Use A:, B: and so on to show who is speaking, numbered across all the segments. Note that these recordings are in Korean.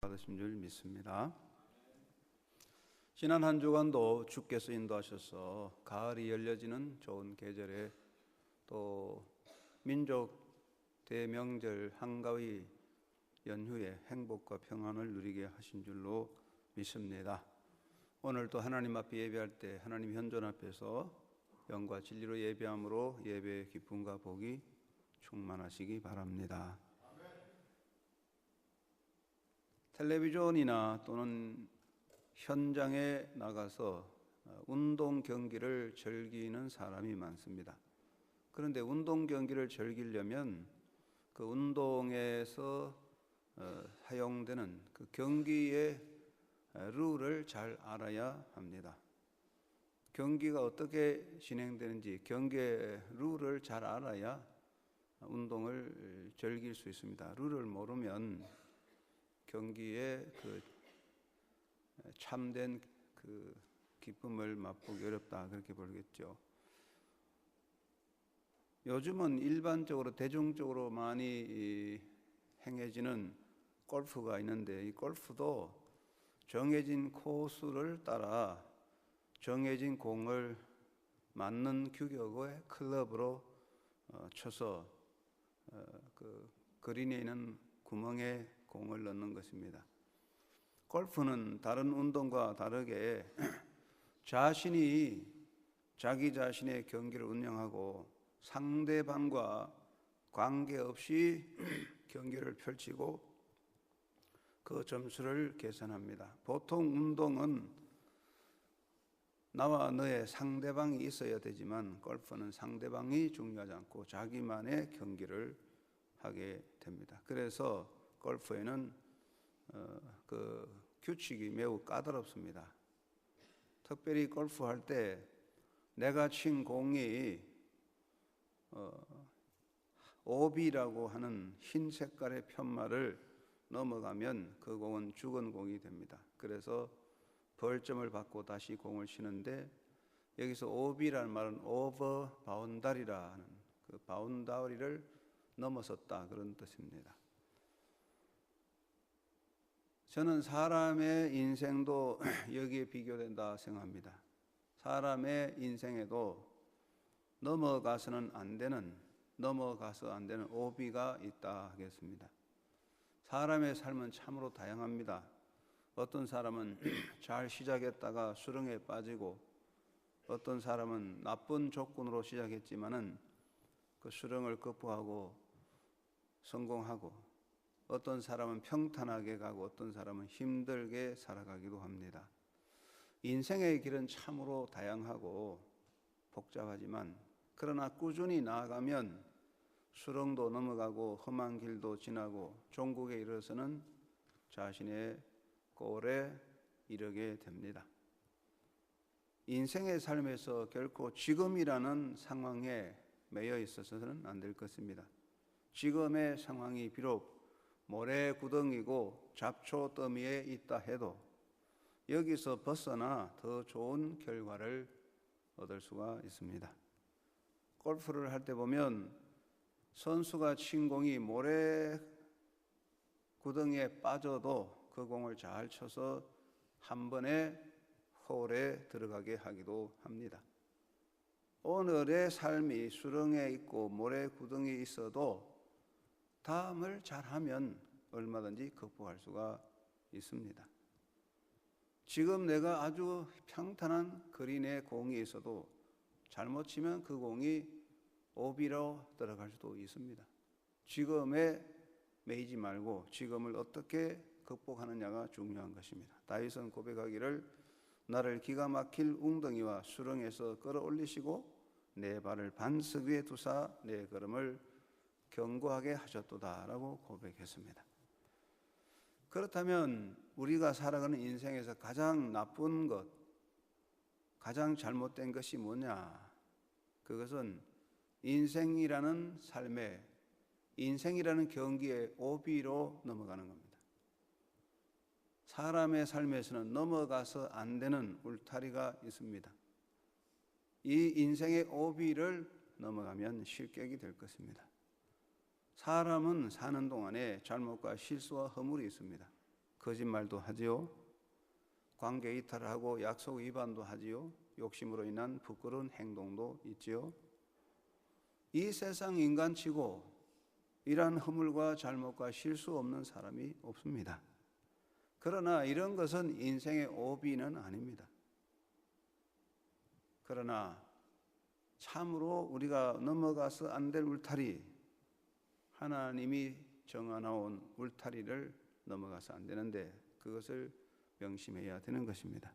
A: 받으신 줄 믿습니다. 지난 한 주간도 주께서 인도하셔서 가을이 열려지는 좋은 계절에 또 민족 대명절 한가위 연휴에 행복과 평안을 누리게 하신 줄로 믿습니다. 오늘 또 하나님 앞에 예배할 때 하나님 현존 앞에서 영과 진리로 예배함으로 예배의 기쁨과 복이 충만하시기 바랍니다. 텔레비전이나 또는 현장에 나가서 운동 경기를 즐기는 사람이 많습니다. 그런데 운동 경기를 즐기려면 그 운동에서 사용되는 그 경기의 룰을 잘 알아야 합니다. 경기가 어떻게 진행되는지 경기의 룰을 잘 알아야 운동을 즐길 수 있습니다. 룰을 모르면 경기의 그 참된 그 기쁨을 맛보기 어렵다, 그렇게 보겠죠. 요즘은 일반적으로 대중적으로 많이 행해지는 골프가 있는데 이 골프도 정해진 코스를 따라 정해진 공을 맞는 규격의 클럽으로 쳐서 그 그린에 있는 구멍에 공을 넣는 것입니다. 골프는 다른 운동과 다르게 자신이 자기 자신의 경기를 운영하고 상대방과 관계없이 경기를 펼치고 그 점수를 계산합니다. 보통 운동은 나와 너의 상대방이 있어야 되지만 골프는 상대방이 중요하지 않고 자기만의 경기를 하게 됩니다. 그래서 골프에는 그 규칙이 매우 까다롭습니다. 특별히 골프할 때 내가 친 공이 오비라고 하는 흰 색깔의 편말을 넘어가면 그 공은 죽은 공이 됩니다. 그래서 벌점을 받고 다시 공을 치는데 여기서 오비라는 말은 오버 바운다리라는 그 바운다리를 넘어섰다, 그런 뜻입니다. 저는 사람의 인생도 여기에 비교된다 생각합니다. 사람의 인생에도 넘어가서 안 되는 오비가 있다 하겠습니다. 사람의 삶은 참으로 다양합니다. 어떤 사람은 잘 시작했다가 수렁에 빠지고, 어떤 사람은 나쁜 조건으로 시작했지만은 그 수렁을 극복하고 성공하고, 어떤 사람은 평탄하게 가고 어떤 사람은 힘들게 살아가기도 합니다. 인생의 길은 참으로 다양하고 복잡하지만 그러나 꾸준히 나아가면 수렁도 넘어가고 험한 길도 지나고 종국에 이르러서는 자신의 골에 이르게 됩니다. 인생의 삶에서 결코 지금이라는 상황에 매여 있어서는 안 될 것입니다. 지금의 상황이 비록 모래구덩이고 잡초 더미에 있다 해도 여기서 벗어나 더 좋은 결과를 얻을 수가 있습니다. 골프를 할 때 보면 선수가 친 공이 모래구덩이에 빠져도 그 공을 잘 쳐서 한 번에 홀에 들어가게 하기도 합니다. 오늘의 삶이 수렁에 있고 모래구덩이에 있어도 다음을 잘하면 얼마든지 극복할 수가 있습니다. 지금 내가 아주 평탄한 그린의 공이 있어도 잘못 치면 그 공이 오비로 들어갈 수도 있습니다. 지금에 매이지 말고 지금을 어떻게 극복하느냐가 중요한 것입니다. 다윗은 고백하기를 나를 기가 막힐 웅덩이와 수렁에서 끌어올리시고 내 발을 반석 위에 두사 내 걸음을 견고하게 하셨도다 라고 고백했습니다. 그렇다면 우리가 살아가는 인생에서 가장 나쁜 것, 가장 잘못된 것이 뭐냐? 그것은 인생이라는 삶에, 인생이라는 경기에 오비로 넘어가는 겁니다. 사람의 삶에서는 넘어가서 안 되는 울타리가 있습니다. 이 인생의 오비를 넘어가면 실격이 될 것입니다. 사람은 사는 동안에 잘못과 실수와 허물이 있습니다. 거짓말도 하지요. 관계 이탈을 하고 약속 위반도 하지요. 욕심으로 인한 부끄러운 행동도 있지요. 이 세상 인간치고 이러한 허물과 잘못과 실수 없는 사람이 없습니다. 그러나 이런 것은 인생의 오비는 아닙니다. 그러나 참으로 우리가 넘어가서 안 될 울타리, 하나님이 정해놓은 울타리를 넘어가서 안 되는데 그것을 명심해야 되는 것입니다.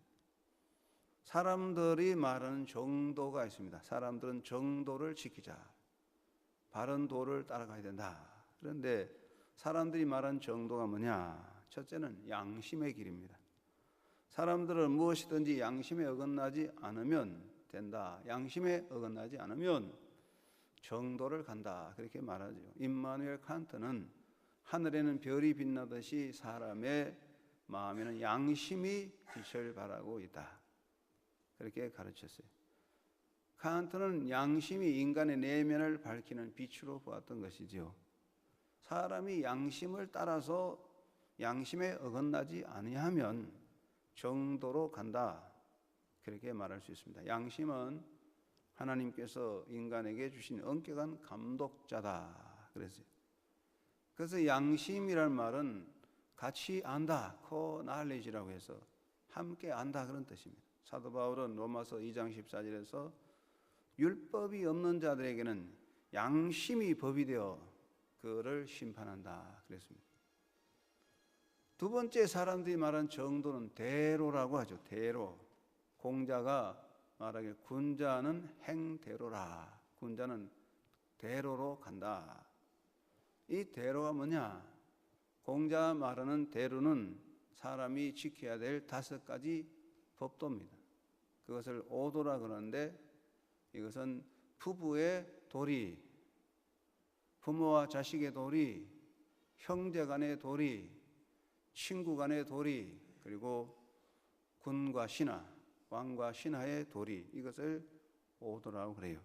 A: 사람들이 말하는 정도가 있습니다. 사람들은 정도를 지키자, 바른 도를 따라가야 된다. 그런데 사람들이 말하는 정도가 뭐냐? 첫째는 양심의 길입니다. 사람들은 무엇이든지 양심에 어긋나지 않으면 된다. 양심에 어긋나지 않으면 정도를 간다. 그렇게 말하죠. 임마누엘 칸트는 하늘에는 별이 빛나듯이 사람의 마음에는 양심이 빛을 발하고 있다. 그렇게 가르쳤어요. 칸트는 양심이 인간의 내면을 밝히는 빛으로 보았던 것이지요. 사람이 양심을 따라서 양심에 어긋나지 아니하면 정도로 간다. 그렇게 말할 수 있습니다. 양심은 하나님께서 인간에게 주신 엄격한 감독자다. 그랬어요. 그래서 양심이란 말은 같이 안다, co-knowledge라고 해서 함께 안다 그런 뜻입니다. 사도 바울은 로마서 2장 14절에서 율법이 없는 자들에게는 양심이 법이 되어 그를 심판한다 그랬습니다. 두 번째 사람들이 말한 정도는 대로라고 하죠. 대로. 공자가 말하길 군자는 행대로라. 군자는 대로로 간다. 이 대로가 뭐냐? 공자 말하는 대로는 사람이 지켜야 될 5가지 법도입니다. 그것을 오도라 그러는데 이것은 부부의 도리, 부모와 자식의 도리, 형제 간의 도리, 친구 간의 도리, 그리고 군과 신하, 왕과 신하의 도리, 이것을 오도라고 그래요.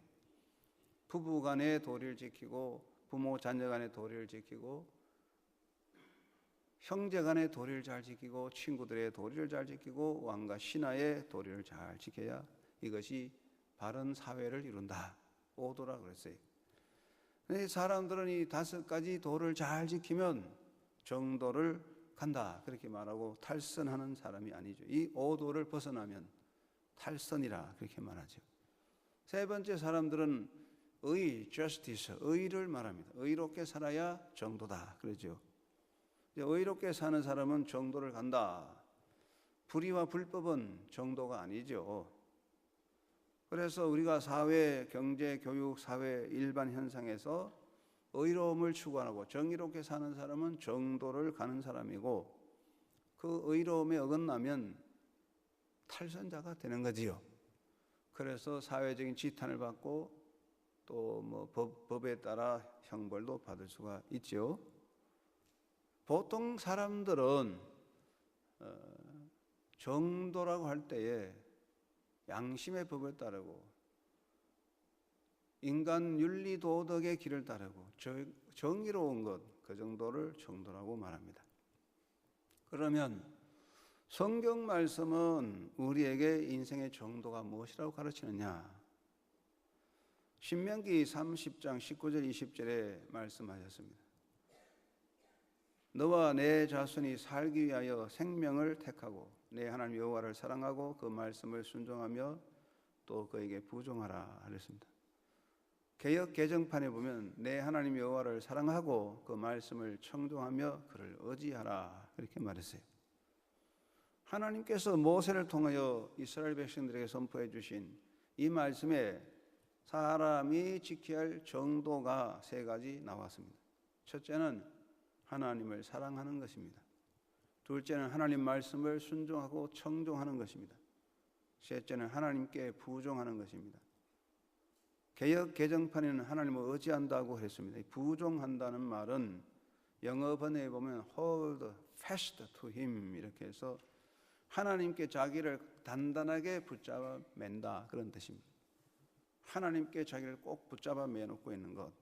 A: 부부 간의 도리를 지키고 부모 자녀 간의 도리를 지키고 형제 간의 도리를 잘 지키고 친구들의 도리를 잘 지키고 왕과 신하의 도리를 잘 지켜야 이것이 바른 사회를 이룬다. 오도라고 그랬어요. 사람들은 이 5가지 도를 잘 지키면 정도를 간다. 그렇게 말하고 탈선하는 사람이 아니죠. 이 오도를 벗어나면 탈선이라 그렇게 말하죠. 세 번째 사람들은 의, justice, 의를 말합니다. 의롭게 살아야 정도다. 그러죠. 의롭게 사는 사람은 정도를 간다. 불의와 불법은 정도가 아니죠. 그래서 우리가 사회, 경제, 교육, 사회 일반 현상에서 의로움을 추구하고 정의롭게 사는 사람은 정도를 가는 사람이고 그 의로움에 어긋나면 탈선자가 되는 거지요. 그래서 사회적인 지탄을 받고 또 뭐 법에 따라 형벌도 받을 수가 있죠. 보통 사람들은 정도라고 할 때에 양심의 법을 따르고 인간 윤리 도덕의 길을 따르고 정의로운 것, 그 정도를 정도라고 말합니다. 그러면 성경 말씀은 우리에게 인생의 정도가 무엇이라고 가르치느냐? 신명기 30장 19절 20절에 말씀하셨습니다. 너와 내 자손이 살기 위하여 생명을 택하고 내 하나님 여호와를 사랑하고 그 말씀을 순종하며 또 그에게 부종하라 하셨습니다. 개역 개정판에 보면 내 하나님 여호와를 사랑하고 그 말씀을 청종하며 그를 의지하라 이렇게 말했어요. 하나님께서 모세를 통하여 이스라엘 백성들에게 선포해 주신 이 말씀에 사람이 지켜야 할 정도가 3가지 나왔습니다. 첫째는 하나님을 사랑하는 것입니다. 둘째는 하나님 말씀을 순종하고 청종하는 것입니다. 셋째는 하나님께 부종하는 것입니다. 개역 개정판에는 하나님을 의지한다고 했습니다. 부종한다는 말은 영어 번역에 보면 hold fast to him 이렇게 해서 하나님께 자기를 단단하게 붙잡아 맨다 그런 뜻입니다. 하나님께 자기를 꼭 붙잡아 매놓고 있는 것.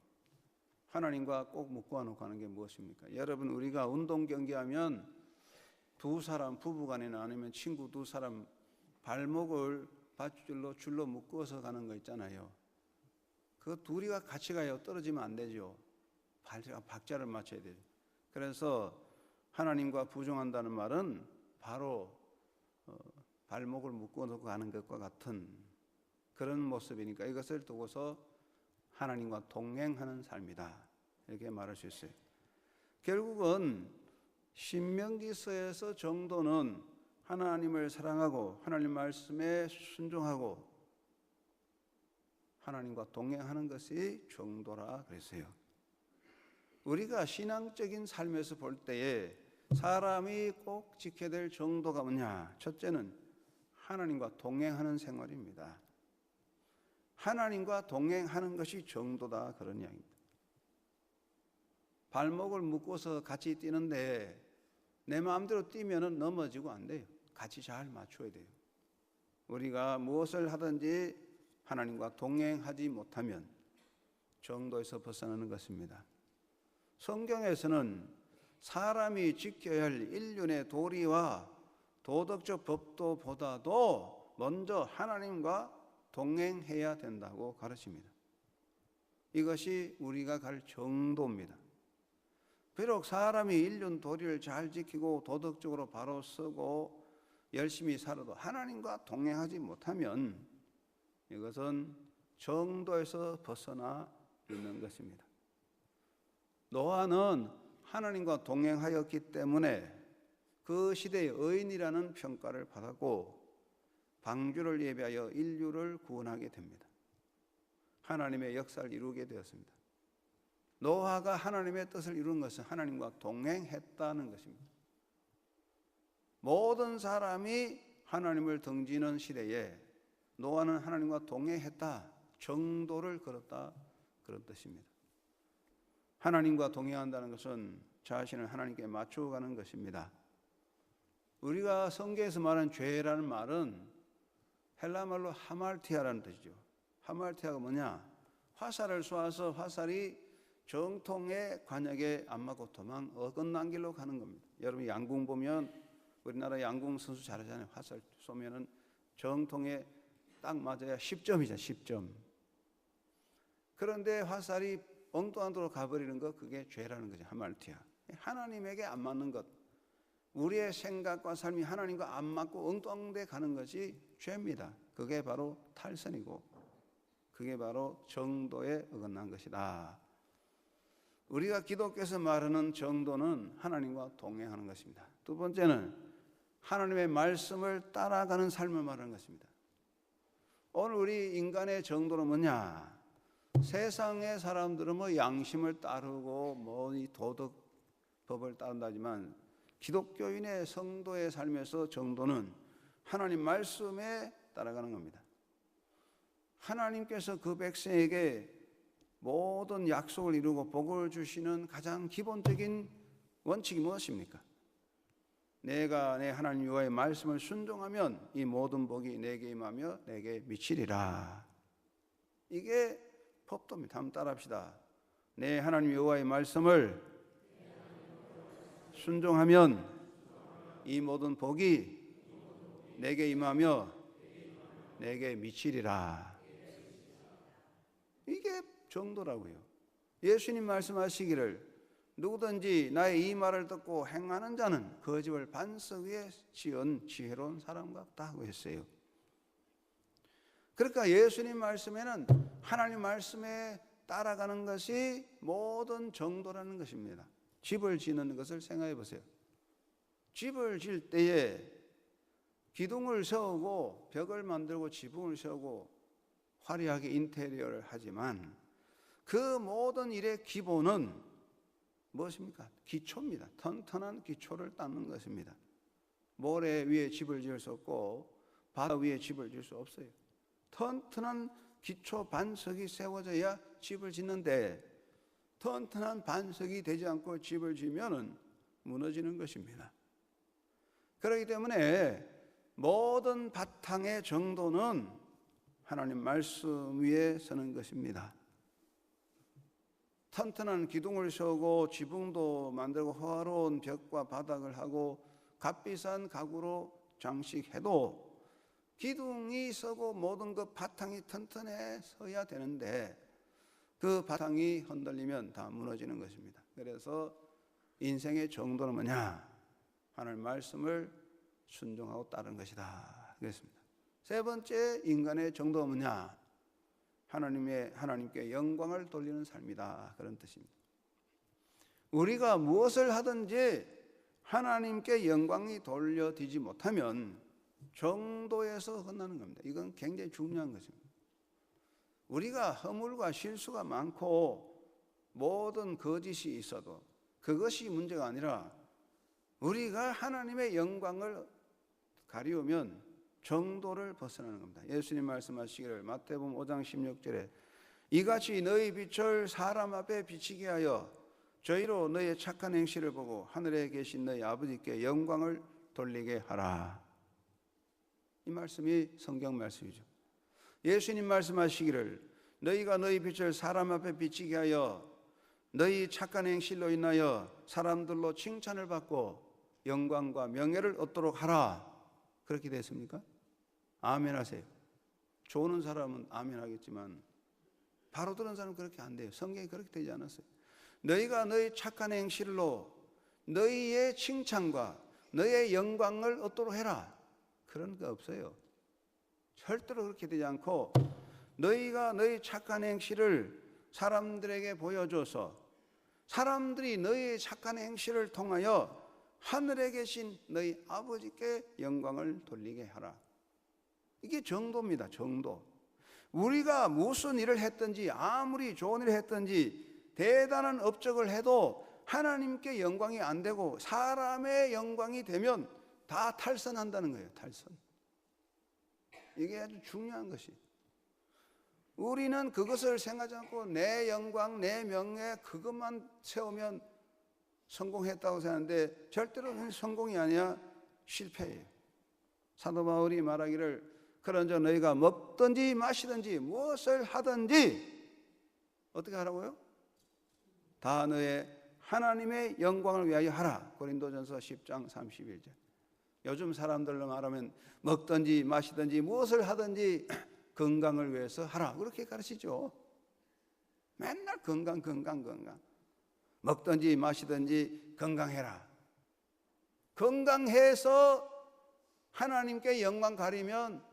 A: 하나님과 꼭 묶어 놓고 하는 게 무엇입니까? 여러분 우리가 운동 경기하면 두 사람 부부간이나 아니면 친구 두 사람 발목을 밧줄로 줄로 묶어서 가는 거 있잖아요. 그 둘이가 같이 가요. 떨어지면 안 되죠. 박자를 맞춰야 되죠. 그래서 하나님과 부정한다는 말은 바로 발목을 묶어놓고 가는 것과 같은 그런 모습이니까 이것을 두고서 하나님과 동행하는 삶이다, 이렇게 말할 수 있어요. 결국은 신명기서에서 정도는 하나님을 사랑하고 하나님 말씀에 순종하고 하나님과 동행하는 것이 정도라 그랬어요. 우리가 신앙적인 삶에서 볼 때에 사람이 꼭 지켜야 될 정도가 뭐냐? 첫째는 하나님과 동행하는 생활입니다. 하나님과 동행하는 것이 정도다, 그런 이야기입니다. 발목을 묶어서 같이 뛰는데 내 마음대로 뛰면 넘어지고 안 돼요. 같이 잘 맞춰야 돼요. 우리가 무엇을 하든지 하나님과 동행하지 못하면 정도에서 벗어나는 것입니다. 성경에서는 사람이 지켜야 할 인륜의 도리와 도덕적 법도보다도 먼저 하나님과 동행해야 된다고 가르칩니다. 이것이 우리가 갈 정도입니다. 비록 사람이 인륜 도리를 잘 지키고 도덕적으로 바로 서고 열심히 살아도 하나님과 동행하지 못하면 이것은 정도에서 벗어나 있는 것입니다. 노아는 하나님과 동행하였기 때문에 그 시대의 의인이라는 평가를 받았고 방주를 예비하여 인류를 구원하게 됩니다. 하나님의 역사를 이루게 되었습니다. 노아가 하나님의 뜻을 이룬 것은 하나님과 동행했다는 것입니다. 모든 사람이 하나님을 등지는 시대에 노아는 하나님과 동행했다, 정도를 걸었다, 그런 뜻입니다. 하나님과 동행한다는 것은 자신을 하나님께 맞춰가는 것입니다. 우리가 성경에서 말하는 죄라는 말은 헬라말로 하말티아라는 뜻이죠. 하말티아가 뭐냐? 화살을 쏘아서 화살이 정통의 관역에 안 맞고 어긋난 길로 가는 겁니다. 여러분 양궁 보면 우리나라 양궁 선수 잘하잖아요. 화살 쏘면은 정통에 딱 맞아야 10점이잖아요. 10점. 그런데 화살이 엉뚱한 데로 가버리는 것, 그게 죄라는 거죠. 하말티아. 하나님에게 안 맞는 것, 우리의 생각과 삶이 하나님과 안 맞고 엉뚱한 데 가는 것이 죄입니다. 그게 바로 탈선이고 그게 바로 정도에 어긋난 것이다. 우리가 기독교에서 말하는 정도는 하나님과 동행하는 것입니다. 두 번째는 하나님의 말씀을 따라가는 삶을 말하는 것입니다. 오늘 우리 인간의 정도는 뭐냐? 세상의 사람들은 뭐 양심을 따르고 뭐 이 도덕법을 따른다지만 기독교인의 성도의 삶에서 정도는 하나님 말씀에 따라가는 겁니다. 하나님께서 그 백성에게 모든 약속을 이루고 복을 주시는 가장 기본적인 원칙이 무엇입니까? 내가 내 하나님 여호와의 말씀을 순종하면 이 모든 복이 내게 임하며 내게 미치리라. 이게 법도입니다. 한번 따라합시다. 내 하나님 여호와의 말씀을 순종하면 이 모든 복이 내게 임하며 내게 미치리라. 이게 정도라고요. 예수님 말씀하시기를 누구든지 나의 이 말을 듣고 행하는 자는 그 집을 반석 위에 지은 지혜로운 사람 같다고 했어요. 그러니까 예수님 말씀에는 하나님 말씀에 따라가는 것이 모든 정도라는 것입니다. 집을 지는 것을 생각해 보세요. 집을 질 때에 기둥을 세우고 벽을 만들고 지붕을 세우고 화려하게 인테리어를 하지만 그 모든 일의 기본은 무엇입니까? 기초입니다. 튼튼한 기초를 닦는 것입니다. 모래 위에 집을 지을 수 없고 바다 위에 집을 지을 수 없어요. 튼튼한 기초 반석이 세워져야 집을 짓는데 튼튼한 반석이 되지 않고 집을 지으면 무너지는 것입니다. 그렇기 때문에 모든 바탕의 정도는 하나님 말씀 위에 서는 것입니다. 튼튼한 기둥을 세우고 지붕도 만들고 화려한 벽과 바닥을 하고 값비싼 가구로 장식해도 기둥이 서고 모든 그 바탕이 튼튼해 서야 되는데 그 바탕이 흔들리면 다 무너지는 것입니다. 그래서 인생의 정도는 뭐냐? 하나님 말씀을 순종하고 따르는 것이다. 그랬습니다. 세 번째 인간의 정도는 뭐냐? 하나님께 영광을 돌리는 삶이다. 그런 뜻입니다. 우리가 무엇을 하든지 하나님께 영광이 돌려지지 못하면 정도에서 끝나는 겁니다. 이건 굉장히 중요한 것입니다. 우리가 허물과 실수가 많고 모든 거짓이 있어도 그것이 문제가 아니라 우리가 하나님의 영광을 가리우면 정도를 벗어나는 겁니다. 예수님 말씀하시기를 마태복음 5장 16절에 이같이 너희 빛을 사람 앞에 비치게 하여 저희로 너희의 착한 행실을 보고 하늘에 계신 너희 아버지께 영광을 돌리게 하라. 이 말씀이 성경 말씀이죠. 예수님 말씀하시기를 너희가 너희 빛을 사람 앞에 비치게 하여 너희 착한 행실로 인하여 사람들로 칭찬을 받고 영광과 명예를 얻도록 하라. 그렇게 됐습니까? 아멘 하세요. 좋은 사람은 아멘 하겠지만 바로 들은 사람은 그렇게 안 돼요. 성경이 그렇게 되지 않았어요. 너희가 너희 착한 행실로 너희의 칭찬과 너희의 영광을 얻도록 해라. 그런 거 없어요. 절대로 그렇게 되지 않고 너희가 너희 착한 행실을 사람들에게 보여줘서 사람들이 너희의 착한 행실을 통하여 하늘에 계신 너희 아버지께 영광을 돌리게 하라. 이게 정도입니다. 정도. 우리가 무슨 일을 했든지 아무리 좋은 일을 했든지 대단한 업적을 해도 하나님께 영광이 안 되고 사람의 영광이 되면 다 탈선한다는 거예요. 탈선. 이게 아주 중요한 것이. 우리는 그것을 생각하지 않고 내 영광, 내 명예 그것만 세우면 성공했다고 생각하는데 절대로 성공이 아니야. 실패예요. 사도 바울이 말하기를 그런즉 너희가 먹든지 마시든지 무엇을 하든지 어떻게 하라고요? 다 너의 하나님의 영광을 위하여 하라. 고린도전서 10장 31절. 요즘 사람들로 말하면 먹든지 마시든지 무엇을 하든지 건강을 위해서 하라. 그렇게 가르치죠. 맨날 건강. 먹든지 마시든지 건강해라. 건강해서 하나님께 영광 가리면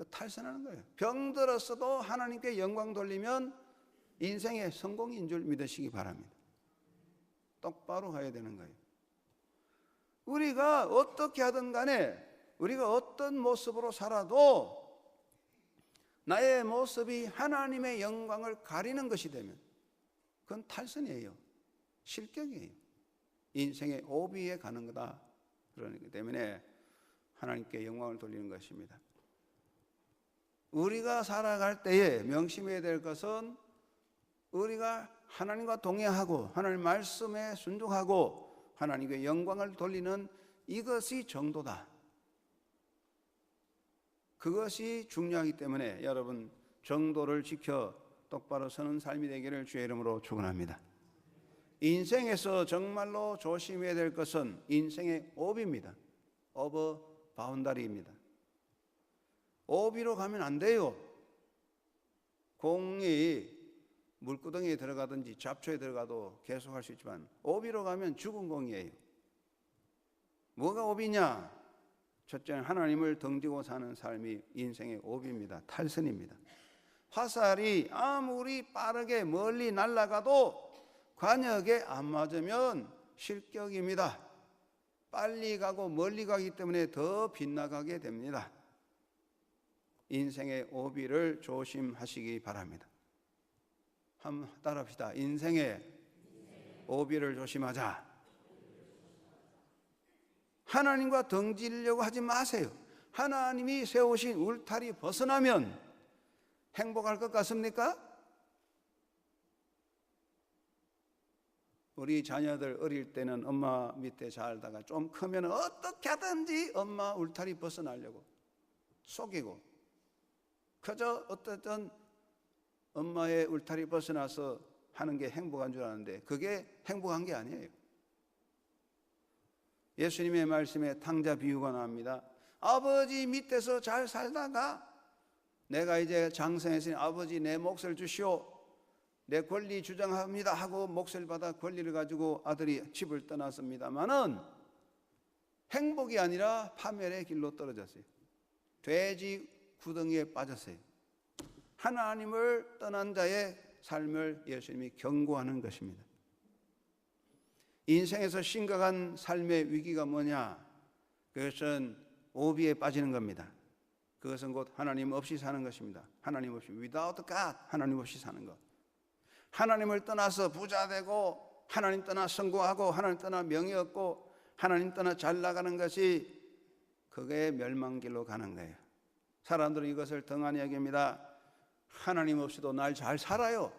A: 탈선하는 거예요. 병들었어도 하나님께 영광 돌리면 인생의 성공인 줄 믿으시기 바랍니다. 똑바로 가야 되는 거예요. 우리가 어떻게 하든 간에 우리가 어떤 모습으로 살아도 나의 모습이 하나님의 영광을 가리는 것이 되면 그건 탈선이에요. 실격이에요. 인생의 오비에 가는 거다. 그러기 때문에 하나님께 영광을 돌리는 것입니다. 우리가 살아갈 때에 명심해야 될 것은 우리가 하나님과 동행하고 하나님 말씀에 순종하고 하나님께 영광을 돌리는 이것이 정도다. 그것이 중요하기 때문에 여러분 정도를 지켜 똑바로 서는 삶이 되기를 주의 이름으로 축원합니다. 인생에서 정말로 조심해야 될 것은 인생의 오비입니다. 오버 바운다리입니다. 오비로 가면 안 돼요. 공이 물구덩이에 들어가든지 잡초에 들어가도 계속 할 수 있지만 오비로 가면 죽은 공이에요. 뭐가 오비냐? 첫째는 하나님을 등지고 사는 삶이 인생의 오비입니다. 탈선입니다. 화살이 아무리 빠르게 멀리 날아가도 관역에 안 맞으면 실격입니다. 빨리 가고 멀리 가기 때문에 더 빗나가게 됩니다. 인생의 오비를 조심하시기 바랍니다. 한번 따라합시다. 인생의 오비를 조심하자. 하나님과 등지려고 하지 마세요. 하나님이 세우신 울타리 벗어나면 행복할 것 같습니까? 우리 자녀들 어릴 때는 엄마 밑에 살다가 좀 크면 어떻게 하든지 엄마 울타리 벗어나려고 속이고 그저 어쨌든 엄마의 울타리 벗어나서 하는 게 행복한 줄 아는데 그게 행복한 게 아니에요. 예수님의 말씀에 탕자 비유가 나옵니다. 아버지 밑에서 잘 살다가 내가 이제 장성했으니 아버지 내 몫을 주시오, 내 권리 주장합니다 하고 몫을 받아 권리를 가지고 아들이 집을 떠났습니다마는 행복이 아니라 파멸의 길로 떨어졌어요. 돼지 구덩이에 빠졌어요. 하나님을 떠난 자의 삶을 예수님이 경고하는 것입니다. 인생에서 심각한 삶의 위기가 뭐냐? 그것은 오비에 빠지는 겁니다. 그것은 곧 하나님 없이 사는 것입니다. 하나님 없이, without God, 하나님 없이 사는 것. 하나님을 떠나서 부자 되고, 하나님 떠나 성공하고, 하나님 떠나 명예 얻고, 하나님 떠나 잘 나가는 것이 그게 멸망길로 가는 거예요. 사람들은 이것을 등한히 여깁니다. 하나님 없이도 날 잘 살아요.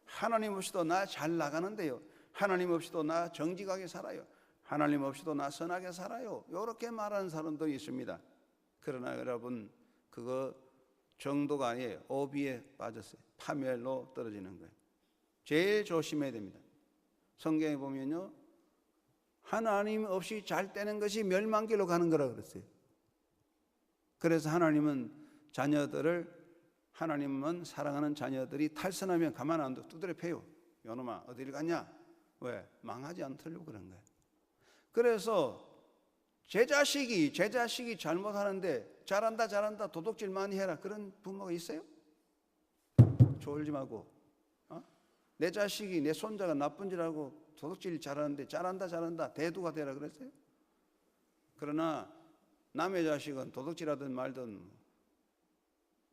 A: 하나님 없이도 나 잘 나가는데요. 하나님 없이도 나 정직하게 살아요. 하나님 없이도 나 선하게 살아요. 이렇게 말하는 사람들이 있습니다. 그러나 여러분, 그거 정도가 아니에요. 오비에 빠졌어요. 파멸로 떨어지는 거예요. 제일 조심해야 됩니다. 성경에 보면요, 하나님 없이 잘 되는 것이 멸망길로 가는 거라 그랬어요. 그래서 하나님은 사랑하는 자녀들이 탈선하면 가만 안 둬 두드려 패요. 요놈아 어디를 갔냐? 왜? 망하지 않도록 그런 거예요. 그래서 제 자식이 잘못하는데 잘한다 도둑질 많이 해라, 그런 부모가 있어요? 졸지 말고, 내 자식이, 내 손자가 나쁜 짓 하고 도둑질 잘하는데 잘한다 대두가 되라 그랬어요? 그러나 남의 자식은 도둑질하든 말든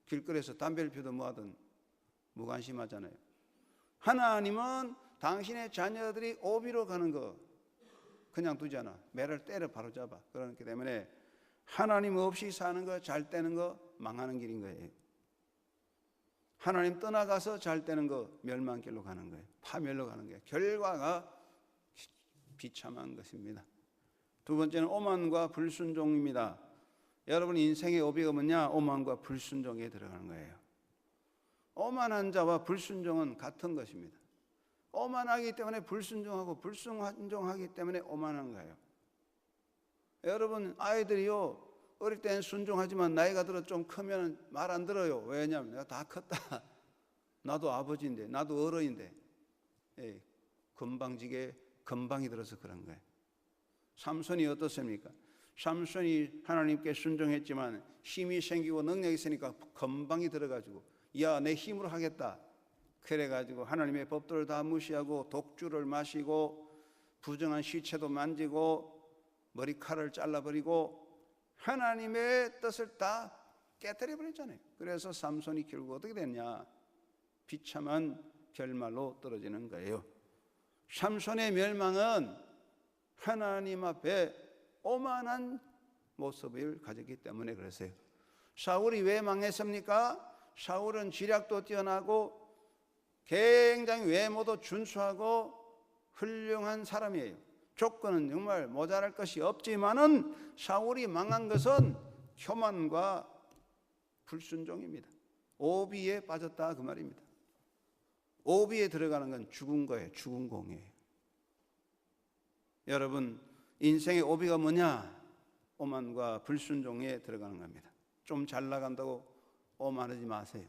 A: 길거리에서 담배를 피우든 뭐하든 무관심하잖아요. 하나님은 당신의 자녀들이 오비로 가는 거 그냥 두지 않아. 매를 때려 바로잡아. 그렇기 때문에 하나님 없이 사는 거, 잘 되는 거 망하는 길인 거예요. 하나님 떠나가서 잘 되는 거 멸망길로 가는 거예요. 파멸로 가는 거예요. 결과가 비참한 것입니다. 두 번째는 오만과 불순종입니다. 여러분, 인생의 오비가 뭐냐? 오만과 불순종에 들어가는 거예요. 오만한 자와 불순종은 같은 것입니다. 오만하기 때문에 불순종하고, 불순종하기 때문에 오만한 거예요. 여러분, 아이들이요, 어릴 때는 순종하지만 나이가 들어 좀 크면 말 안 들어요. 왜냐하면 내가 다 컸다. 나도 아버지인데, 나도 어른인데. 건방이 들어서 그런 거예요. 삼손이 어떻습니까? 삼손이 하나님께 순종했지만 힘이 생기고 능력이 있으니까 건방이 들어가지고, 야, 내 힘으로 하겠다. 그래가지고 하나님의 법도를 다 무시하고 독주를 마시고 부정한 시체도 만지고 머리칼을 잘라버리고 하나님의 뜻을 다 깨뜨려 버렸잖아요. 그래서 삼손이 결국 어떻게 됐냐? 비참한 결말로 떨어지는 거예요. 삼손의 멸망은 하나님 앞에 오만한 모습을 가졌기 때문에 그랬어요. 사울이 왜 망했습니까? 사울은 지략도 뛰어나고 굉장히 외모도 준수하고 훌륭한 사람이에요. 조건은 정말 모자랄 것이 없지만은 사울이 망한 것은 교만과 불순종입니다. 오비에 빠졌다 그 말입니다. 오비에 들어가는 건 죽은 거예요. 죽은 공이에요. 여러분, 인생의 오비가 뭐냐? 오만과 불순종에 들어가는 겁니다. 좀 잘 나간다고 오만하지 마세요.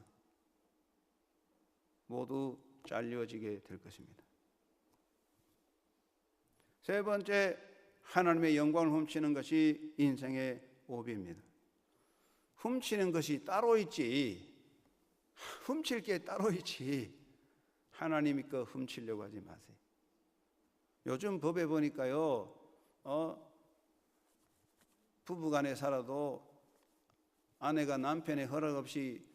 A: 모두 잘려지게 될 것입니다. 세 번째, 하나님의 영광을 훔치는 것이 인생의 오비입니다. 훔치는 것이 따로 있지, 훔칠 게 따로 있지, 하나님이 거 훔치려고 하지 마세요. 요즘 법에 보니까요, 부부간에 살아도 아내가 남편의 허락 없이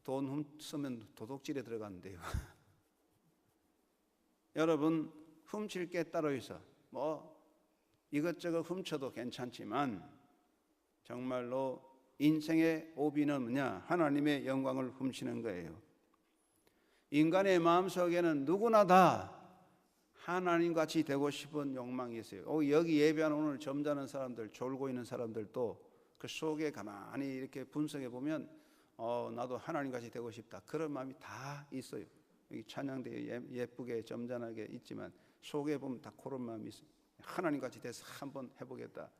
A: 돈 쓰면 도둑질에 들어간대요. 여러분, 훔칠 게 따로 있어. 이것저것 훔쳐도 괜찮지만 정말로 인생의 오비는 뭐냐? 하나님의 영광을 훔치는 거예요. 인간의 마음속에는 누구나 다 하나님같이 되고 싶은 욕망이 있어요. 여기 예배하는 오늘 점잖은 사람들, 졸고 있는 사람들도 그 속에 가만히 이렇게 분석해 보면 나도 하나님같이 되고 싶다, 그런 마음이 다 있어요. 여기 찬양대에 예쁘게 점잖하게 있지만 속에 보면 다 그런 마음이 있어요. 하나님같이 돼서 한번 해보겠다.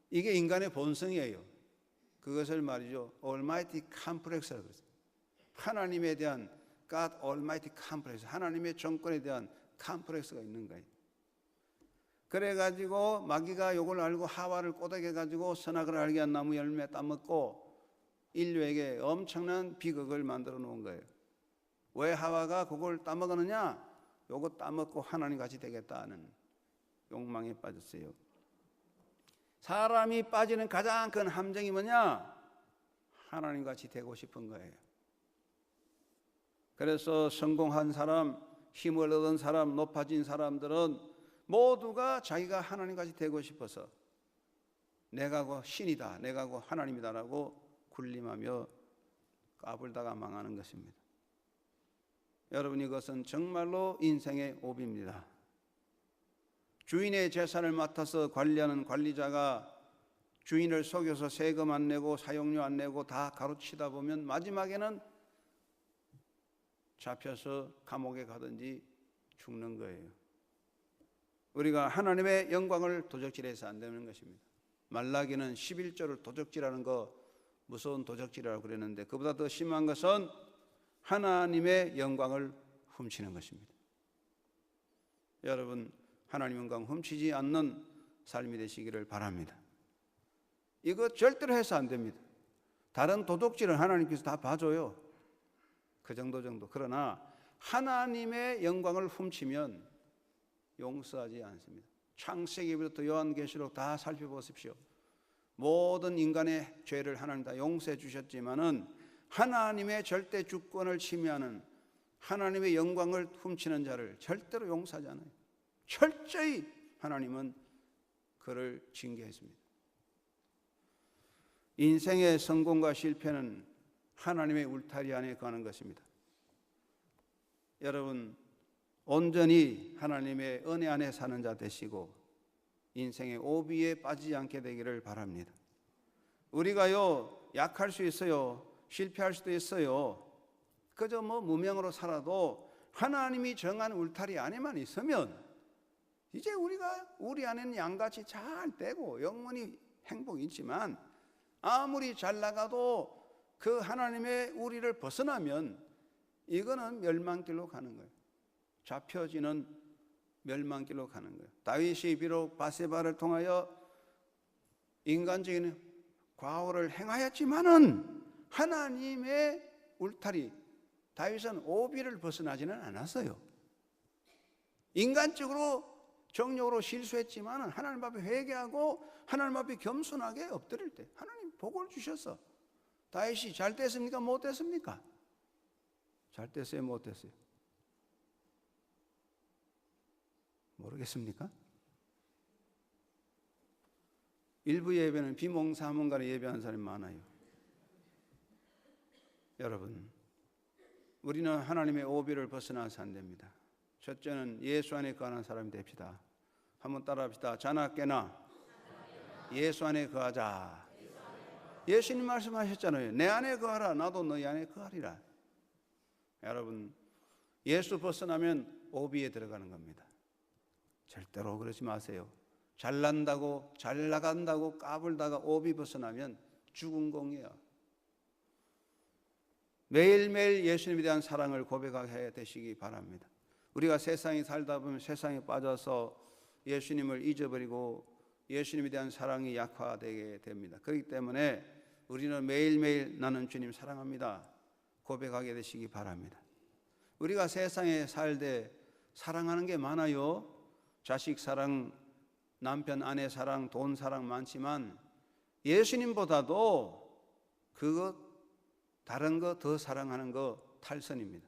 A: 이게 인간의 본성이에요. 그것을 말이죠, Almighty Complex라고 그랬어요. 하나님에 대한 God Almighty Complex, 하나님의 정권에 대한 컴플렉스가 있는 거예요. 그래가지고 마귀가 이걸 알고 하와를 꼬닥여가지고 선악을 알게 한 나무 열매 따먹고 인류에게 엄청난 비극을 만들어 놓은 거예요. 왜 하와가 그걸 따먹었느냐? 요거 따먹고 하나님같이 되겠다는 욕망에 빠졌어요. 사람이 빠지는 가장 큰 함정이 뭐냐? 하나님같이 되고 싶은 거예요. 그래서 성공한 사람, 힘을 얻은 사람, 높아진 사람들은 모두가 자기가 하나님같이 되고 싶어서 내가 신이다, 내가 하나님이다라고 군림하며 까불다가 망하는 것입니다. 여러분, 이것은 정말로 인생의 오비입니다. 주인의 재산을 맡아서 관리하는 관리자가 주인을 속여서 세금 안 내고 사용료 안 내고 다 가로치다 보면 마지막에는 잡혀서 감옥에 가든지 죽는 거예요. 우리가 하나님의 영광을 도적질해서 안 되는 것입니다. 말라기는 11조를 도적질하는 거 무서운 도적질이라고 그랬는데 그보다 더 심한 것은 하나님의 영광을 훔치는 것입니다. 여러분, 하나님 영광 훔치지 않는 삶이 되시기를 바랍니다. 이거 절대로 해서 안 됩니다. 다른 도둑질은 하나님께서 다 봐줘요. 그 정도. 그러나 하나님의 영광을 훔치면 용서하지 않습니다. 창세기부터 요한계시록 다 살펴보십시오. 모든 인간의 죄를 하나님 다 용서해 주셨지만은 하나님의 절대 주권을 침해하는 하나님의 영광을 훔치는 자를 절대로 용서하지 않아요. 철저히 하나님은 그를 징계했습니다. 인생의 성공과 실패는 하나님의 울타리 안에 거하는 것입니다. 여러분, 온전히 하나님의 은혜 안에 사는 자 되시고 인생의 오비에 빠지지 않게 되기를 바랍니다. 우리가요, 약할 수 있어요. 실패할 수도 있어요. 그저 무명으로 살아도 하나님이 정한 울타리 안에만 있으면 이제 우리가 우리 안에는 양같이 잘 되고 영원히 행복이 있지만 아무리 잘 나가도 그 하나님의 우리를 벗어나면 이거는 멸망길로 가는 거예요. 잡혀지는 멸망길로 가는 거예요. 다윗이 비록 바세바를 통하여 인간적인 과오를 행하였지만은 하나님의 울타리, 다윗은 오비를 벗어나지는 않았어요. 인간적으로 정욕으로 실수했지만은 하나님 앞에 회개하고 하나님 앞에 겸손하게 엎드릴 때 하나님 복을 주셔서 다윗이 잘 됐습니까? 못 됐습니까? 잘 됐어요? 못 됐어요? 모르겠습니까? 일부 예배는 비몽사몽간에 예배하는 사람이 많아요. 여러분, 우리는 하나님의 오비를 벗어나서 안 됩니다. 첫째는 예수 안에 거하는 사람이 됩시다. 한번 따라합시다. 자나 깨나 예수 안에 거하자. 예수님 말씀하셨잖아요. 내 안에 거하라, 나도 너희 안에 거하리라. 여러분, 예수 벗어나면 오비에 들어가는 겁니다. 절대로 그러지 마세요. 잘난다고 잘 나간다고 까불다가 오비 벗어나면 죽은 공이에요. 매일매일 예수님에 대한 사랑을 고백해야 되시기 바랍니다. 우리가 세상에 살다 보면 세상에 빠져서 예수님을 잊어버리고 예수님에 대한 사랑이 약화되게 됩니다. 그렇기 때문에 우리는 매일매일 나는 주님 사랑합니다 고백하게 되시기 바랍니다. 우리가 세상에 살되 사랑하는 게 많아요. 자식 사랑, 남편 아내 사랑, 돈 사랑 많지만 예수님보다도 그거 다른 거 더 사랑하는 거 탈선입니다.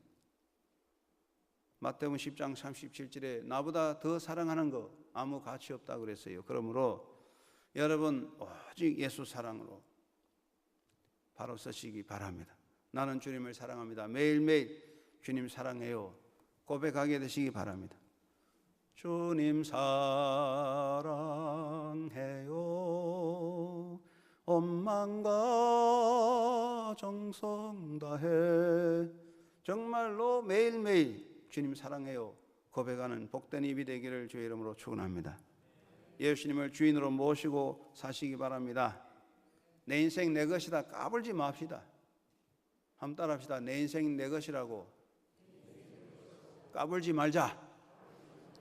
A: 마태복음 10장 37절에 나보다 더 사랑하는 거 아무 가치 없다고 그랬어요. 그러므로 여러분 오직 예수 사랑으로 바로 서시기 바랍니다. 나는 주님을 사랑합니다. 매일매일 주님 사랑해요 고백하게 되시기 바랍니다. 주님 사랑해요 온 마음과 정성 다해. 정말로 매일매일 주님 사랑해요 고백하는 복된 입이 되기를 주의 이름으로 축원합니다. 예수님을 주인으로 모시고 사시기 바랍니다. 내 인생 내 것이다 까불지 맙시다. 한번 따라합시다. 내 인생 내 것이라고 까불지 말자.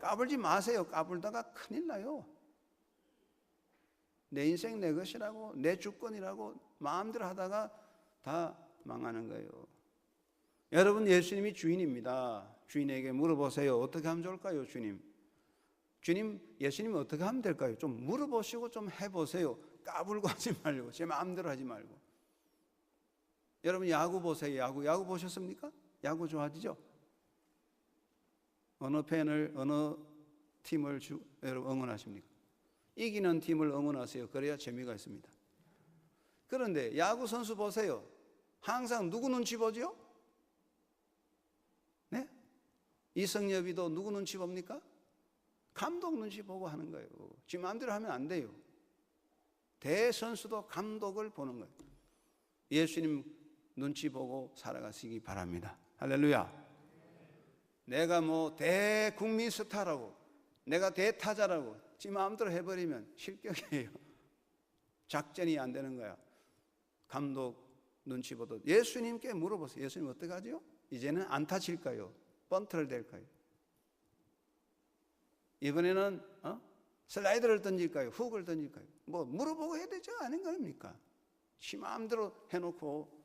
A: 까불지 마세요. 까불다가 큰일 나요. 내 인생 내 것이라고, 내 주권이라고 마음대로 하다가 다 망하는 거예요. 여러분, 예수님이 주인입니다. 주인에게 물어보세요. 어떻게 하면 좋을까요, 주님? 주님, 예수님 어떻게 하면 될까요? 좀 물어보시고 좀 해보세요. 까불고 하지 말고, 제 마음대로 하지 말고. 여러분, 야구 보세요. 야구 보셨습니까? 야구 좋아하시죠? 어느 팀을 여러분 응원하십니까? 이기는 팀을 응원하세요. 그래야 재미가 있습니다. 그런데 야구 선수 보세요. 항상 누구 눈치 보죠? 네? 이승엽이도 누구 눈치 봅니까? 감독 눈치 보고 하는 거예요. 지 마음대로 하면 안 돼요. 대선수도 감독을 보는 거예요. 예수님 눈치 보고 살아가시기 바랍니다. 할렐루야. 내가 뭐 대국민 스타라고, 내가 대타자라고 지 마음대로 해버리면 실격이에요. 작전이 안 되는 거야. 감독 눈치 보듯 예수님께 물어보세요. 예수님 어떻게 하죠? 이제는 안타 칠까요? 번트를 댈까요? 이번에는 슬라이드를 던질까요? 훅을 던질까요? 뭐 물어보고 해야 되죠? 아닌 거 아닙니까? 지 마음대로 해놓고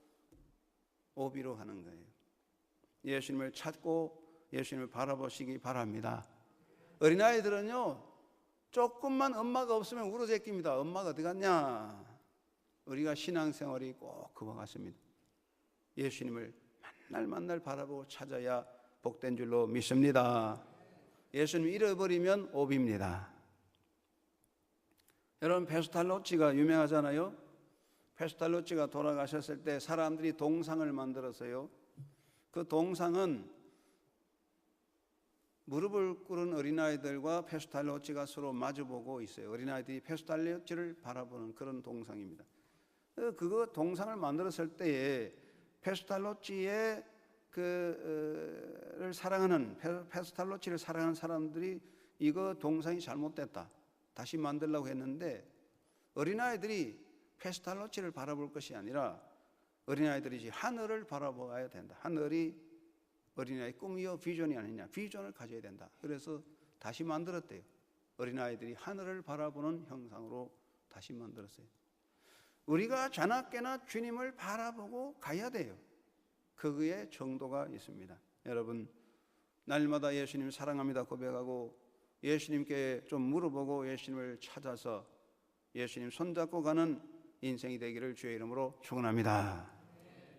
A: 오비로 하는 거예요. 예수님을 찾고 예수님을 바라보시기 바랍니다. 어린아이들은요, 조금만 엄마가 없으면 울어제낍니다. 엄마가 어디 갔냐? 우리가 신앙생활이 꼭 그와 같습니다. 예수님을 만날 바라보고 찾아야 복된 줄로 믿습니다. 예수님 잃어버리면 오비입니다. 여러분, 페스탈로치가 유명하잖아요. 페스탈로치가 돌아가셨을 때 사람들이 동상을 만들었어요. 그 동상은 무릎을 꿇은 어린아이들과 페스탈로치가 서로 마주보고 있어요. 어린아이들이 페스탈로치를 바라보는 그런 동상입니다. 그거 동상을 만들었을 때에 페스탈로치의 페스탈로치를 사랑하는 사람들이 이거 동상이 잘못됐다, 다시 만들려고 했는데, 어린아이들이 페스탈로치를 바라볼 것이 아니라 어린아이들이 하늘을 바라봐야 된다. 하늘이 어린아이의 꿈이요 비전이 아니냐, 비전을 가져야 된다. 그래서 다시 만들었대요. 어린아이들이 하늘을 바라보는 형상으로 다시 만들었어요. 우리가 자나깨나 주님을 바라보고 가야 돼요. 그거에 정도가 있습니다. 여러분, 날마다 예수님 사랑합니다 고백하고 예수님께 좀 물어보고 예수님을 찾아서 예수님 손잡고 가는 인생이 되기를 주의 이름으로 축원합니다.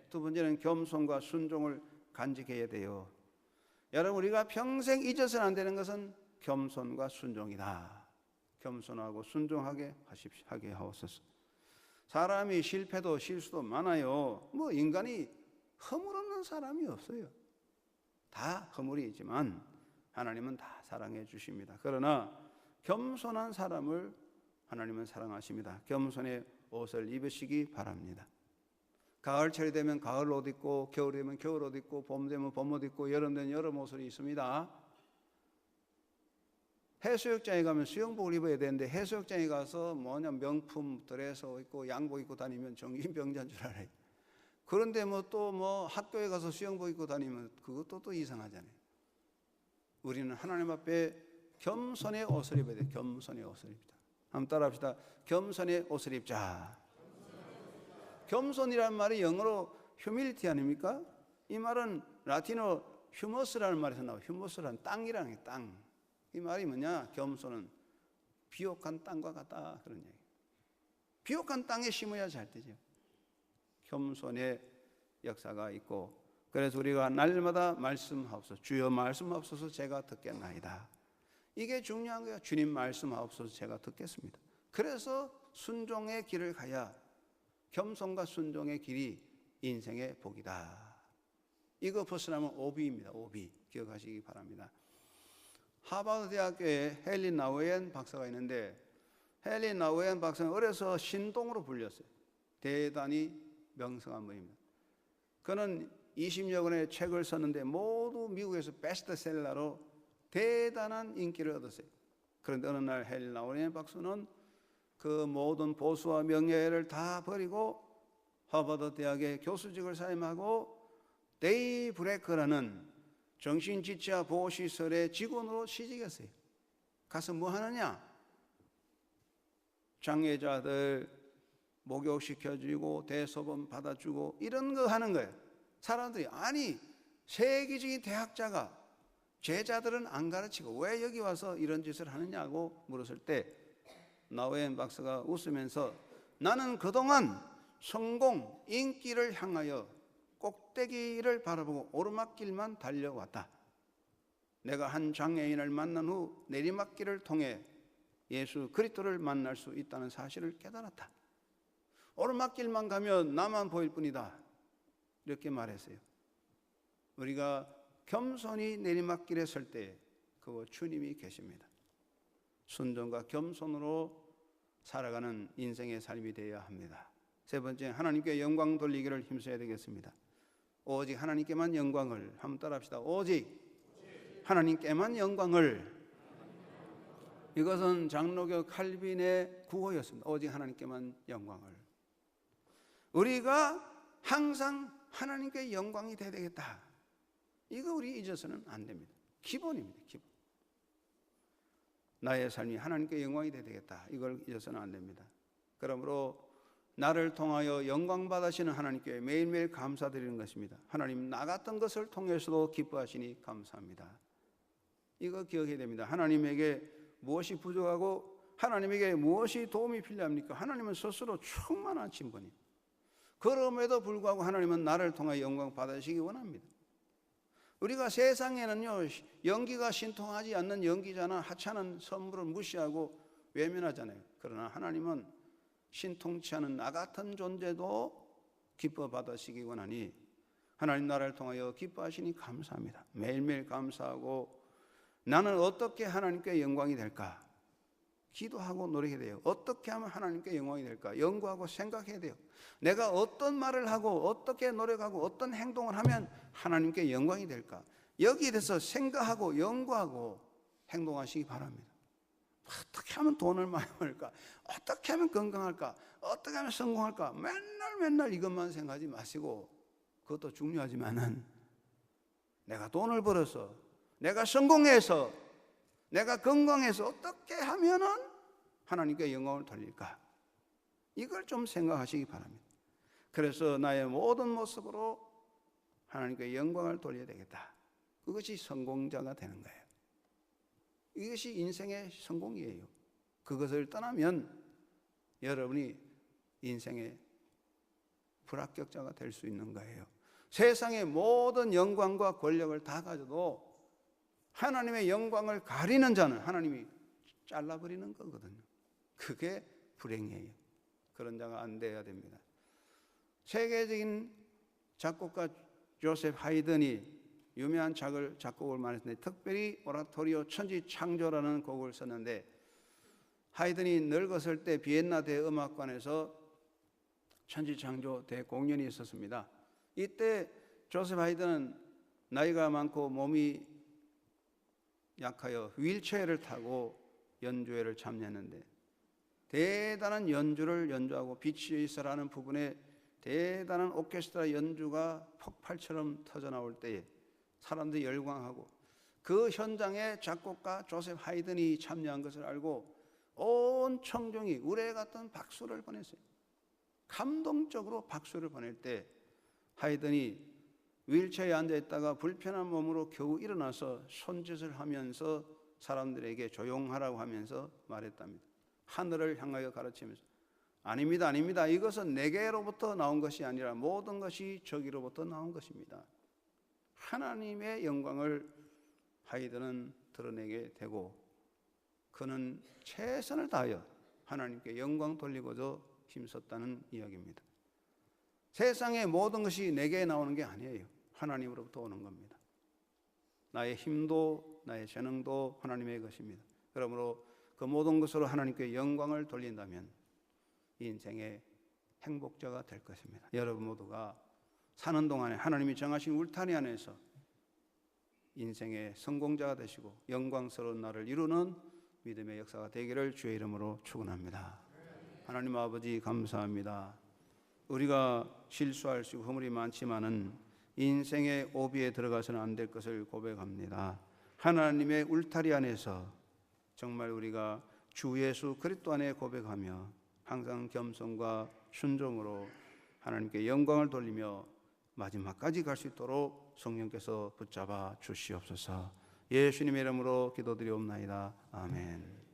A: 두 번째는 겸손과 순종을 간직해야 돼요. 여러분, 우리가 평생 잊어서는 안 되는 것은 겸손과 순종이다. 겸손하고 순종하게 하게 하옵소서. 사람이 실패도 실수도 많아요. 뭐 인간이 허물 없는 사람이 없어요. 다 허물이 있지만 하나님은 다 사랑해 주십니다. 그러나 겸손한 사람을 하나님은 사랑하십니다. 겸손의 옷을 입으시기 바랍니다. 가을철이 되면 가을 옷 입고, 겨울이 되면 겨울 옷 입고, 봄 되면 봄 옷 입고, 여름 되면 여름 옷을 있습니다. 해수욕장에 가면 수영복을 입어야 되는데 해수욕장에 가서 뭐냐 명품 드레스 입고 양복 입고 다니면 정신병자인 줄 알아요. 그런데 또 학교에 가서 수영복 입고 다니면 그것도 또 이상하잖아요. 우리는 하나님 앞에 겸손의 옷을 입어야 돼요. 겸손의 옷을 입자. 한번 따라합시다. 겸손의 옷을 입자. 겸손이라는 말이 영어로 휴밀리티 아닙니까? 이 말은 라틴어 휴머스라는 말에서 나와요. 휴머스란 땅이라는 게 땅. 이 말이 뭐냐? 겸손은 비옥한 땅과 같다, 그런 얘기. 비옥한 땅에 심어야 잘 되죠. 겸손의 역사가 있고, 그래서 우리가 날마다 말씀하옵소서, 주여 말씀하옵소서 제가 듣겠나이다. 이게 중요한 거예요. 주님 말씀하옵소서 제가 듣겠습니다. 그래서 순종의 길을 가야, 겸손과 순종의 길이 인생의 복이다. 이거 벗어나면 오비입니다. 오비. 기억하시기 바랍니다. 하버드 대학교에 헨리 나우엔 박사가 있는데, 헨리 나우엔 박사는 어려서 신동으로 불렸어요. 대단히 명성한 분입니다. 그는 20여 권의 책을 썼는데 모두 미국에서 베스트셀러로 대단한 인기를 얻었어요. 그런데 어느 날 헨리 라우렌 박사는 그 모든 보수와 명예를 다 버리고 하버드 대학의 교수직을 사임하고 데이브레이크라는 정신지체 보호시설의 직원으로 취직했어요. 가서 뭐 하느냐? 장애자들 목욕시켜주고 대소변 받아주고 이런 거 하는 거예요. 사람들이 아니 세계적인 대학자가 제자들은 안 가르치고 왜 여기 와서 이런 짓을 하느냐고 물었을 때 라우렌 박사가 웃으면서 나는 그동안 성공, 인기를 향하여 꼭대기를 바라보고 오르막길만 달려왔다. 내가 한 장애인을 만난 후 내리막길을 통해 예수 그리스도를 만날 수 있다는 사실을 깨달았다. 오르막길만 가면 나만 보일 뿐이다. 이렇게 말했어요. 우리가 겸손히 내리막길에 설 때 그거 주님이 계십니다. 순종과 겸손으로 살아가는 인생의 삶이 되어야 합니다. 세 번째, 하나님께 영광 돌리기를 힘써야 되겠습니다. 오직 하나님께만 영광을, 한번 따라합시다. 오직 하나님께만 영광을. 이것은 장로교 칼빈의 구호였습니다. 오직 하나님께만 영광을. 우리가 항상 하나님께 영광이 돼야 되겠다. 이거 우리 잊어서는 안 됩니다. 기본입니다. 기본. 나의 삶이 하나님께 영광이 돼야 되겠다. 이걸 잊어서는 안 됩니다. 그러므로 나를 통하여 영광 받으시는 하나님께 매일매일 감사드리는 것입니다. 하나님 나 같은 것을 통해서도 기뻐하시니 감사합니다. 이거 기억해야 됩니다. 하나님에게 무엇이 부족하고 하나님에게 무엇이 도움이 필요합니까? 하나님은 스스로 충만하신 분이에요. 그럼에도 불구하고 하나님은 나를 통하여 영광 받으시기 원합니다. 우리가 세상에는요, 연기가 신통하지 않는 연기자나 하찮은 선물을 무시하고 외면하잖아요. 그러나 하나님은 신통치 않은 나 같은 존재도 기뻐 받으시기 원하니 하나님 나라를 통하여 기뻐하시니 감사합니다. 매일매일 감사하고 나는 어떻게 하나님께 영광이 될까? 기도하고 노력해야 돼요. 어떻게 하면 하나님께 영광이 될까? 연구하고 생각해야 돼요. 내가 어떤 말을 하고 어떻게 노력하고 어떤 행동을 하면 하나님께 영광이 될까? 여기에 대해서 생각하고 연구하고 행동하시기 바랍니다. 어떻게 하면 돈을 많이 벌까? 어떻게 하면 건강할까? 어떻게 하면 성공할까? 맨날 이것만 생각하지 마시고, 그것도 중요하지만은 내가 돈을 벌어서, 내가 성공해서, 내가 건강해서 어떻게 하면은 하나님께 영광을 돌릴까? 이걸 좀 생각하시기 바랍니다. 그래서 나의 모든 모습으로 하나님께 영광을 돌려야 되겠다. 그것이 성공자가 되는 거예요. 이것이 인생의 성공이에요. 그것을 떠나면 여러분이 인생의 불합격자가 될 수 있는 거예요. 세상의 모든 영광과 권력을 다 가져도 하나님의 영광을 가리는 자는 하나님이 잘라버리는 거거든요. 그게 불행이에요. 그런 자가 안 돼야 됩니다. 세계적인 작곡가 조셉 하이든이 유명한 작곡을 많이 했는데 특별히 오라토리오 천지창조라는 곡을 썼는데, 하이든이 늙었을 때 비엔나 대음악관에서 천지창조 대공연이 있었습니다. 이때 조셉 하이든은 나이가 많고 몸이 약하여 휠체어를 타고 연주회를 참여했는데 대단한 연주를 연주하고 비치스라는 부분에 대단한 오케스트라 연주가 폭발처럼 터져나올 때에 사람들이 열광하고, 그 현장에 작곡가 조셉 하이든이 참여한 것을 알고 온 청중이 우레 같은 박수를 보냈어요. 감동적으로 박수를 보낼 때 하이든이 휠체어에 앉아있다가 불편한 몸으로 겨우 일어나서 손짓을 하면서 사람들에게 조용하라고 하면서 말했답니다. 하늘을 향하여 가르치면서 아닙니다. 이것은 내게로부터 나온 것이 아니라 모든 것이 저기로부터 나온 것입니다. 하나님의 영광을 하이든은 드러내게 되고 그는 최선을 다하여 하나님께 영광 돌리고자 힘썼다는 이야기입니다. 세상의 모든 것이 내게 나오는 게 아니에요. 하나님으로부터 오는 겁니다. 나의 힘도 나의 재능도 하나님의 것입니다. 그러므로 그 모든 것으로 하나님께 영광을 돌린다면 인생의 행복자가 될 것입니다. 여러분 모두가 사는 동안에 하나님이 정하신 울타리 안에서 인생의 성공자가 되시고 영광스러운 날을 이루는 믿음의 역사가 되기를 주의 이름으로 축원합니다. 하나님 아버지 감사합니다. 우리가 실수할 수 있고 허물이 많지만은 인생의 오비에 들어가서는 안 될 것을 고백합니다. 하나님의 울타리 안에서 정말 우리가 주 예수 그리스도 안에 고백하며 항상 겸손과 순종으로 하나님께 영광을 돌리며 마지막까지 갈 수 있도록 성령께서 붙잡아 주시옵소서. 예수님의 이름으로 기도드리옵나이다. 아멘.